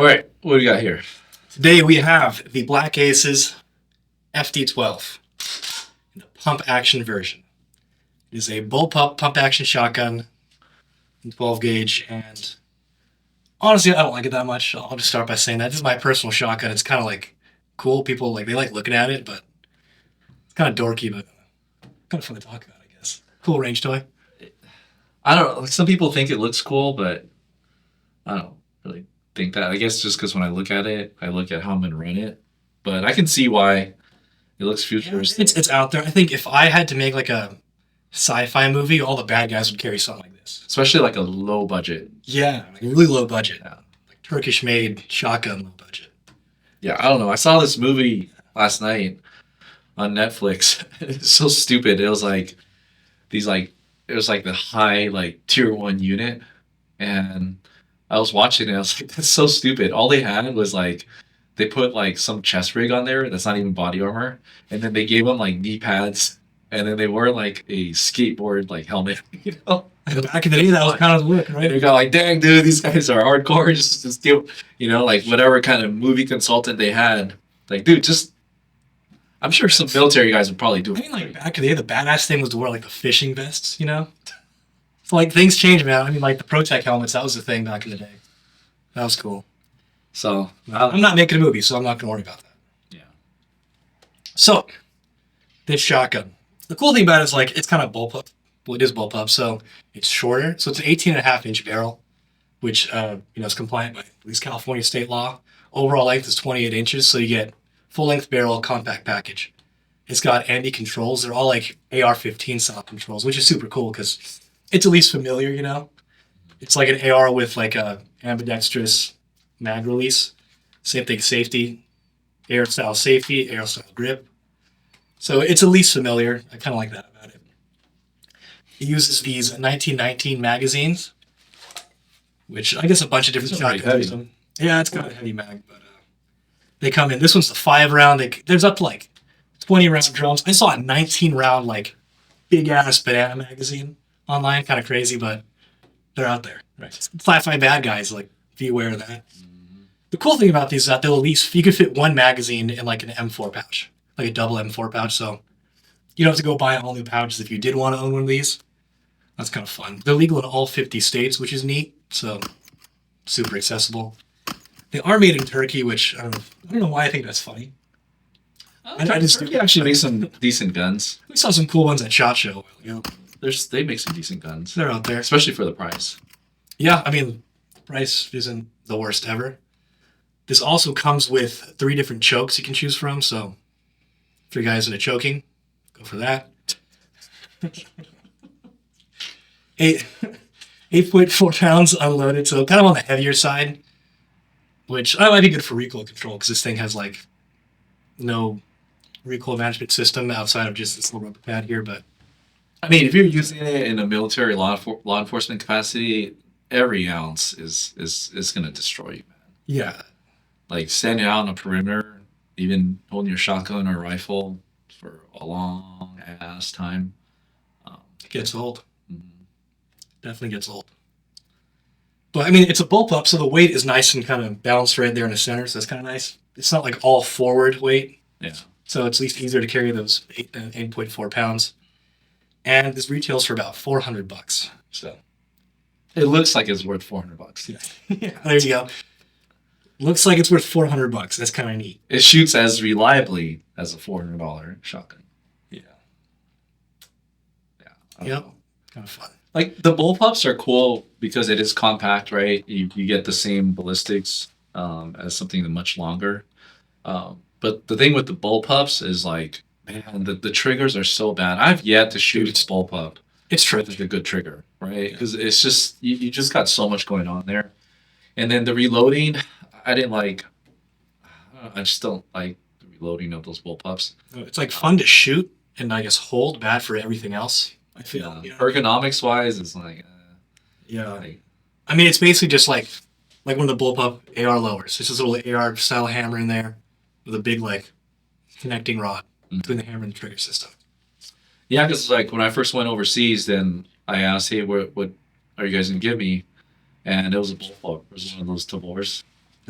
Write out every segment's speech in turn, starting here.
All right, what do we got here? Today we have the Black Aces FD12 in the pump action version. It is a bullpup pump action shotgun in 12 gauge, and honestly, I don't like it that much. I'll just start by saying that this is my personal shotgun. It's kind of like cool. People they like looking at it, but it's kind of dorky, but kind of fun to talk about, I guess. Cool range toy. I don't know. Some people think it looks cool, but I don't really think that. I guess just because when I look at it, I look at how I'm going to run it. But I can see why it looks futuristic. It's out there. I think if I had to make like a sci-fi movie, all the bad guys would carry something like this. Especially like a low budget. Yeah, like a really low budget. Yeah. Like Turkish-made shotgun low budget. Yeah, I don't know. I saw this movie last night on Netflix. It's so stupid. It was like it was like the high like tier 1 unit, and I was watching it. I was like, that's so stupid. All they had was like they put like some chest rig on there that's not even body armor, and then they gave them like knee pads, and then they wore like a skateboard like helmet. You know, Back in the day, that was kind of the look, and right? they got like, dang, dude, these guys are hardcore. Just do, you know, like whatever kind of movie consultant they had. Like, dude, just. I'm sure some military guys would probably do it. I mean, like back in the day, the badass thing was to wear like the fishing vests, you know? So like things change, man. I mean, like the ProTech helmets, that was the thing back in the day. That was cool. So I'm not making a movie, so I'm not gonna worry about that. yeah. So this shotgun. The cool thing about it is like it's kind of bullpup. Well, it is bullpup, so it's shorter. So it's an 18.5-inch barrel, which is compliant by at least California state law. Overall length is 28 inches, so you get full-length barrel compact package. It's got ANDI controls. They're all like AR-15 style controls, which is super cool because it's at least familiar, you know? It's like an AR with like a ambidextrous mag release. Same thing, safety, AR style safety, AR style grip. So it's at least familiar. I kind of like that about it. It uses these 1919 magazines, which I guess a bunch of different These are pretty shotguns use heavy. them. Yeah, it's got a heavy mag, but they come in. This one's the 5-round. There's up to like 20-round drums. I saw a 19-round like big ass banana magazine online. Kind of crazy, but they're out there. Right. Flat-fi bad guys, like be aware of that. The cool thing about these is that they'll at least you could fit one magazine in like an M4 pouch, like a double M4 pouch. So you don't have to go buy all new pouches if you did want to own one of these. That's kind of fun. They're legal in all 50 states, which is neat. So super accessible. They are made in Turkey, which I don't know why I think that's funny. Turkey actually makes some decent guns. We saw some cool ones at SHOT Show a while ago. They make some decent guns, They're out there. especially for the price. Yeah, I mean, the price isn't the worst ever. This also comes with 3 different chokes you can choose from, so if you're guys into choking, go for that. 8.4 pounds unloaded, so kind of on the heavier side, which might be good for recoil control because this thing has like no recoil management system outside of just this little rubber pad here. But I mean, if you're using it in a military law enforcement capacity, every ounce is going to destroy you, man. yeah, Like standing out on a perimeter, even holding your shotgun or rifle for a long ass time. it gets old. Mhm. Definitely gets old. But I mean, it's a bullpup, so the weight is nice and kind of balanced right there in the center, so that's kind of nice. It's not like all forward weight, Yeah. so it's at least easier to carry those 8.4 pounds. And this retails for about $400. So It looks like it's worth $400. yeah, there you go. Looks like it's worth $400. That's kind of neat. It shoots as reliably as a $400 shotgun. Yeah. Yeah. I don't Yep. know. Kind of fun. Like the bullpups are cool because it is compact, right? You get the same ballistics as something much longer. But the thing with the bullpups is like, man, the triggers are so bad. I've yet to shoot a bullpup It's true. with like a good trigger, right? Because it's just you just got so much going on there. And then the reloading, I didn't like. I just don't like the reloading of those bullpups. It's like fun to shoot and I guess hold, bad for everything else. I feel. Yeah. You know? Ergonomics wise, it's like, Yeah. like I mean, it's basically just like one of the bullpup AR lowers. It's just a little AR style hammer in there with a big like connecting rod between the hammer and the trigger system. yeah, because like when I first went overseas, then I asked, hey, what are you guys gonna give me? And it was a bullpup. It was one of those Tavors.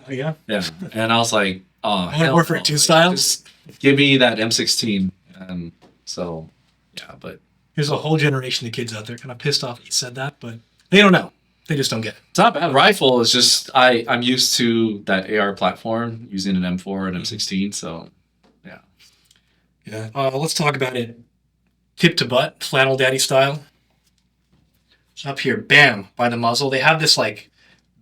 Oh yeah. Yeah, and I was like, oh, I want hell Warfare no. 2 Like, style. just give me that M16. And so, yeah, but There's a whole generation of kids out there kind of pissed off that you said that, but they don't know. They just don't get it. it's not bad. Rifle is just I'm used to that AR platform using an M4 and M16. So, yeah. Yeah. Let's talk about it. Tip to butt, flannel daddy style. Up here, bam, by the muzzle. They have this like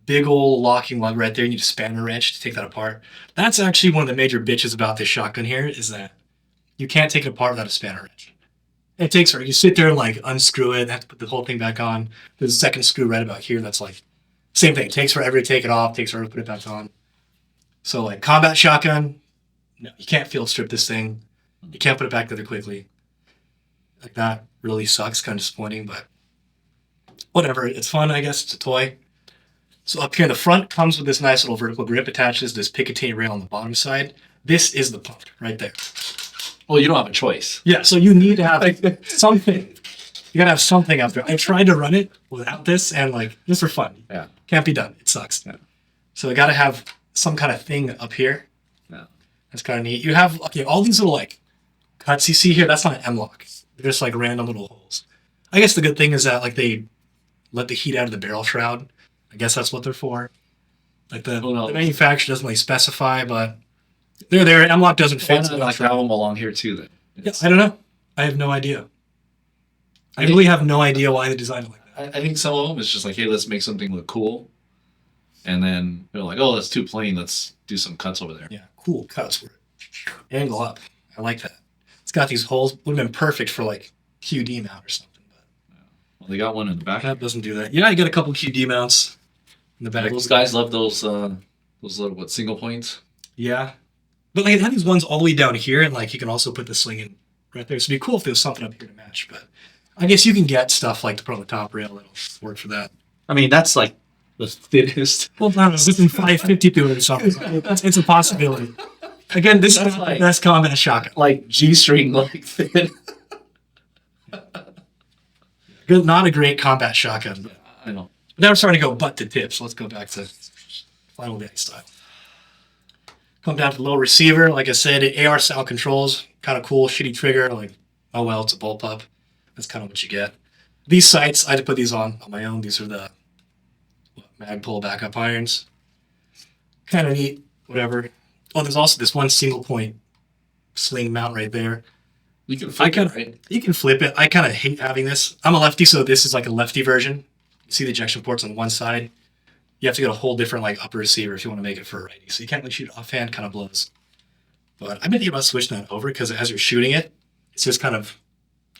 big old locking lug right there. You need a spanner wrench to take that apart. That's actually one of the major bitches about this shotgun here is that you can't take it apart without a spanner wrench. It takes her. You sit there and like unscrew it, have to put the whole thing back on. There's a second screw right about here that's like same thing. It takes forever to take it off, takes forever to put it back on. So like combat shotgun, no, you can't field strip this thing. You can't put it back together quickly. Like that really sucks, kind of disappointing, but whatever. It's fun, I guess. It's a toy. So up here in the front comes with this nice little vertical grip, attaches this Picatinny rail on the bottom side. This is the pump right there. Well, you don't have a choice. Yeah, so you need to have something. You gotta have something up there. I tried to run it without this, and like just for fun. Yeah. Can't be done. It sucks. Yeah. So I gotta have some kind of thing up here. Yeah. That's kind of neat. You have all these little like cuts you see here. That's not an M-lock. They're just like random little holes. I guess the good thing is that like they let the heat out of the barrel shroud. I guess that's what they're for. Like the manufacturer doesn't really specify, but they're there. M-lock doesn't fit. Why not like have them along here too then? Yeah, I don't know. I have no idea. I really have no idea why they designed it like that. I think some of them is just like, hey, let's make something look cool. And then they're like, oh, that's too plain. Let's do some cuts over there. Yeah, cool cuts. Angle up. I like that. It's got these holes. Would have been perfect for like QD mount or something. But Well, they got one in the back. that doesn't do that. Yeah, you got a couple QD mounts in the back. Like, those guys love those little single points. Yeah. But like, they have these ones all the way down here, and like you can also put the sling in right there. So it'd be cool if there was something up here to match. But I guess you can get stuff like the Pro top rail that'll work for that. I mean, that's like the thinnest. Well, I don't know, within 552 or something. It's a possibility. Again, this is That's not like- the best combat shotgun. Like G-string, like thin. Good, not a great combat shotgun. I know. Now we're starting to go butt to tip, so let's go back to Final Day style. Come down to the little receiver. Like I said, AR style controls. Kind of cool. Shitty trigger. Like, oh well, it's a bullpup. That's kind of what you get. These sights, I had to put these on my own. These are the Magpul backup irons. Kind of neat. Whatever. Oh, there's also this one single point sling mount right there. You can flip it, right? You can flip it. I kind of hate having this. I'm a lefty, so this is like a lefty version. You see the ejection ports on one side. You have to get a whole different like upper receiver if you want to make it for a righty. So you can't really shoot it offhand, kind of blows. But I've been thinking about switching that over because as you're shooting it, it's just kind of,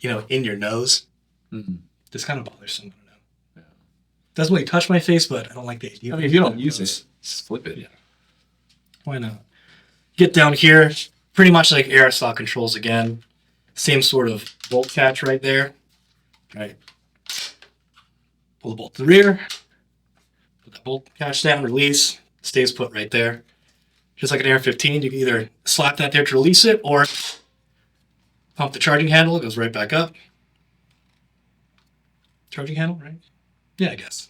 in your nose. Mm-hmm. Just kind of bothersome. I don't know. Yeah. Doesn't really touch my face, but I don't like the idea. I mean, if you don't use it, just flip it. Yeah. Why not? Get down here. Pretty much like air style controls again. Same sort of bolt catch right there. Right. Pull the bolt to the rear. Put that bolt catch down, release. Stays put right there. Just like an AR-15, you can either slap that there to release it or pump the charging handle. It goes right back up. Charging handle, right? Yeah, I guess.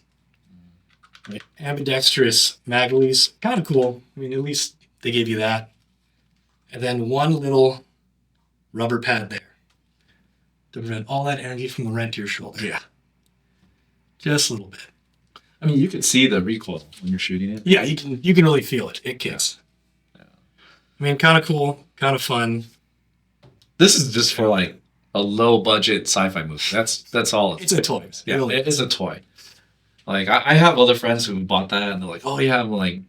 Right. Ambidextrous mag release. Kind of cool. I mean, at least they gave you that. And then one little rubber pad there to prevent all that energy from going right to your shoulder. Yeah. Just a little bit. I mean, you can see the recoil when you're shooting it. Yeah, you can really feel it. It kicks. Yeah. I mean, kind of cool, kind of fun. This is just for like a low budget sci-fi movie. That's all. It's a toy. Yeah, Really. it is a toy. Like I have other friends who bought that and they're like, oh yeah, I'm like,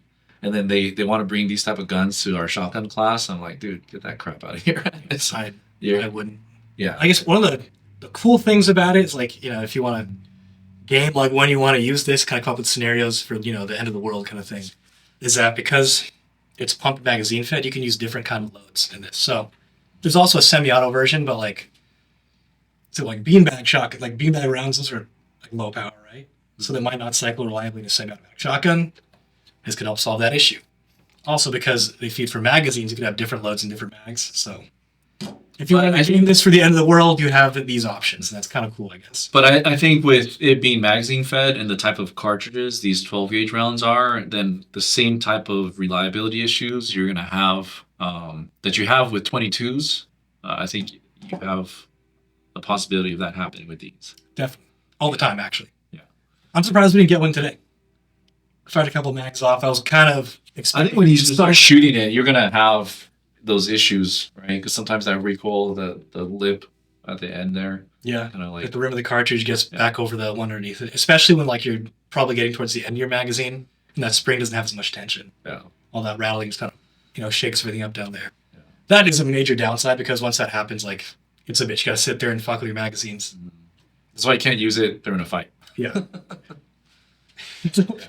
and then they want to bring these type of guns to our shotgun class. I'm like, dude, get that crap out of here. It's I you're, wouldn't. yeah. I guess one of the cool things about it is like, if you want to game, like when you want to use this, kind of come up with scenarios for, the end of the world kind of thing, is that because it's pumped magazine fed, you can use different kind of loads in this. So there's also a semi-auto version, but like, so like beanbag shotgun, like beanbag rounds, those are like low power, right? So they might not cycle reliably in a semi-automatic shotgun. This could help solve that issue. Also, because they feed for magazines, you could have different loads in different mags. So If you But want I to aim this for the end of the world, you have these options, and that's kind of cool, I guess. But I think with it being magazine fed and the type of cartridges these 12 gauge rounds are, then the same type of reliability issues you're gonna have that you have with 22s. I think you have a possibility of that happening with these. Definitely. All the time, actually. Yeah. I'm surprised we didn't get one today. Fired a couple mags off. I was kind of I expecting think when you to start shooting it, you're gonna have those issues, right? Because sometimes that recoil, the lip at the end there, Yeah. kind of Like like the rim of the cartridge gets back over the one underneath it, especially when like you're probably getting towards the end of your magazine and that spring doesn't have as much tension. yeah. All that rattling kind of shakes everything up down there. Yeah. That is a major downside because once that happens, like it's a bitch. You gotta sit there and fuck with your magazines. That's why you can't use it during a fight. Yeah.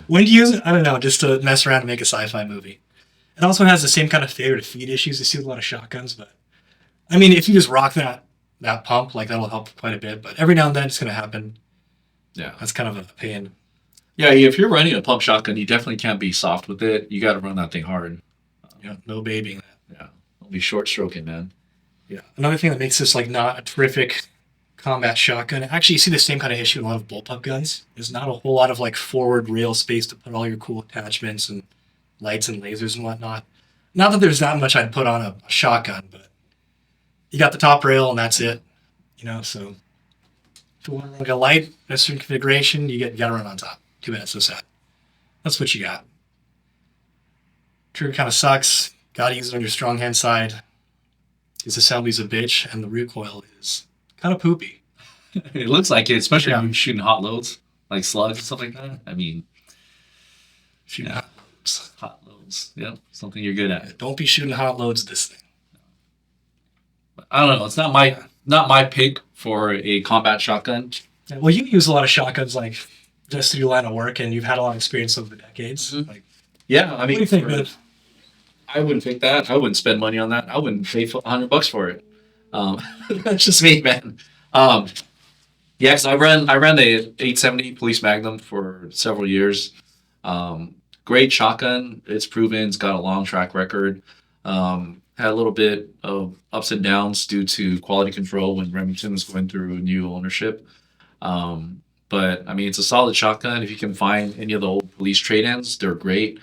When do you use it? I don't know, just to mess around and make a sci-fi movie. It also has the same kind of failure to feed issues you see with a lot of shotguns, but I mean, if you just rock that pump, like that'll help quite a bit. But every now and then it's gonna happen. Yeah. That's kind of a pain. Yeah, if you're running a pump shotgun, you definitely can't be soft with it. You got to run that thing hard. Yeah, no babying that. Yeah, don't be short stroking, man. Yeah. Another thing that makes this like not a terrific combat shotgun. Actually, you see the same kind of issue in a lot of bullpup guns. There's not a whole lot of like forward rail space to put all your cool attachments and lights and lasers and whatnot. Not that there's that much I'd put on a shotgun, but you got the top rail and that's it. So if you want like a light, a certain configuration, you gotta run on top. Too bad, so sad. That's what you got. Trigger kind of sucks. Gotta use it on your strong hand side. This assembly's a bitch, and the recoil is kind of poopy. It looks like it, especially Yeah. when you're shooting hot loads, like slugs and stuff like that. I mean, Shooting yeah, hot loads. Yeah, something you're good at. Don't be shooting hot loads this thing. But I don't know. It's not my pick for a combat shotgun. Yeah, well, you use a lot of shotguns, like just through your line of work, and you've had a lot of experience over the decades. Mhm. Like, Yeah, I what do mean, you think, man? I wouldn't pick that. I wouldn't spend money on that. I wouldn't pay $100 for it. That's just me, man. Yes, I ran the 870 Police Magnum for several years. Great shotgun. It's proven. It's got a long track record. Had a little bit of ups and downs due to quality control when Remington was going through new ownership. But I mean, it's a solid shotgun. If you can find any of the old police trade-ins, they're great.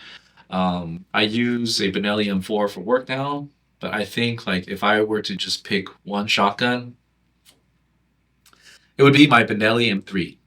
I use a Benelli M4 for work now, but I think like if I were to just pick one shotgun, it would be my Benelli M3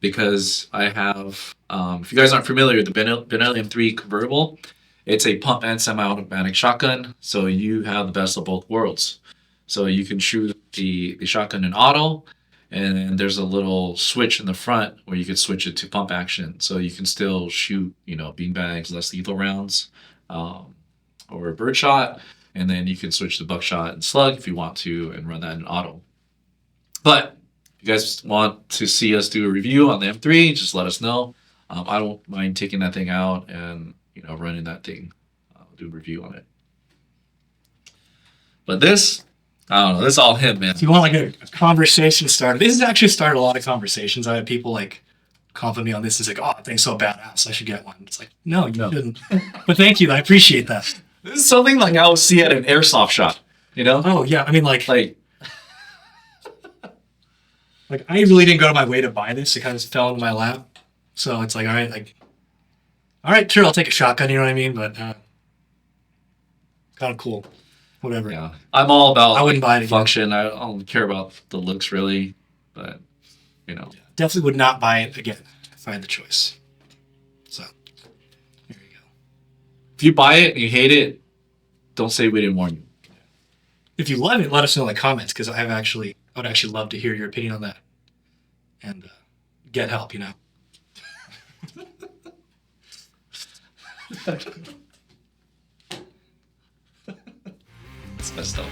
because I have. If you guys aren't familiar with the Benelli M3 convertible, it's a pump and semi-automatic shotgun, so you have the best of both worlds. So you can shoot the shotgun in auto, and then there's a little switch in the front where you could switch it to pump action, so you can still shoot, beanbags, less lethal rounds, or a birdshot, and then you can switch to buckshot and slug if you want to, and run that in auto. But if you guys want to see us do a review on the M3, just let us know. I don't mind taking that thing out and running that thing, do a review on it. But this, I don't know. This is all him, man. If you want like a conversation starter, this has actually started a lot of conversations. I had people like compliment me on this and say, "Oh, that thing's so badass. I should get one." It's like, no, you shouldn't. But thank you. I appreciate that. This is something like I would see at an airsoft shop, Oh yeah, I mean like Like, I really didn't go to my way to buy this. It kind of fell into my lap. So it's like, all right, sure, I'll take a shotgun. You know what I mean? But kind of cool. Whatever. yeah. I'm all about I wouldn't buy it again. function. I don't care about the looks really, but Definitely would not buy it again if I had the choice. So here you go. if you buy it and you hate it, don't say we didn't warn you. If you love it, let us know in the comments because I would actually love to hear your opinion on that and get help. It's messed up.